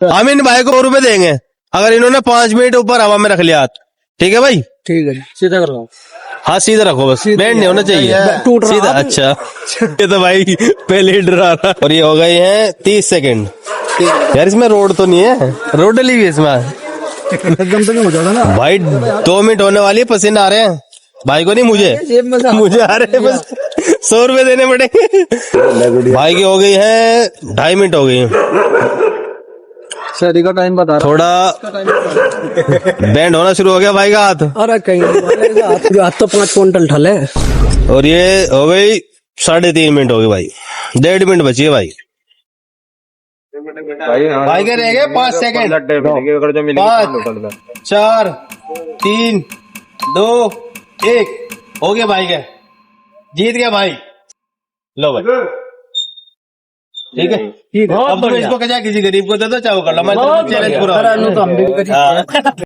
हम इन भाई को 100 रुपए देंगे अगर इन्होंने 5 मिनट ऊपर हवा में रख लिया। ठीक है भाई? ठीक है जी, सीधा करो। हाँ सीधा रखो बस, बैंड नहीं होना चाहिए, टूट रहा सीधा। है। अच्छा ये तो भाई पहले ही डरा रहा। और ये हो गए हैं 30 सेकंड। यार इसमें रोड तो नहीं है? रोड डली हुई है इसमें एकदम से नहीं हो जाएगा ना भाई। 2 मिनट होने वाली है, पसीना आ रहे हैं भाई को, नहीं मुझे, जेब में से मुझे आ रहे हैं बस। 100 रुपए देने पड़ेंगे भाई की। हो गई है 2.5 मिनट हो गई है। शादी का टाइम बता रहा। थोड़ा बैंड होना शुरू हो गया भाई का हाथ। अरे कहीं हाथ तो 5 क्विंटल ढले। और ये हो गई 3.5 मिनट हो गई भाई। 1.5 मिनट बची है भाई। भाई के रह गए 5 सेकंड। 5 4 3 2 1 हो गया भाई के, जीत गया भाई। लो भाई ठीक है, ठीक है। अब तुम इसको क्या किसी गरीब को दे दो, चाहे वो कर लो। मैं चैलेंज पूरा।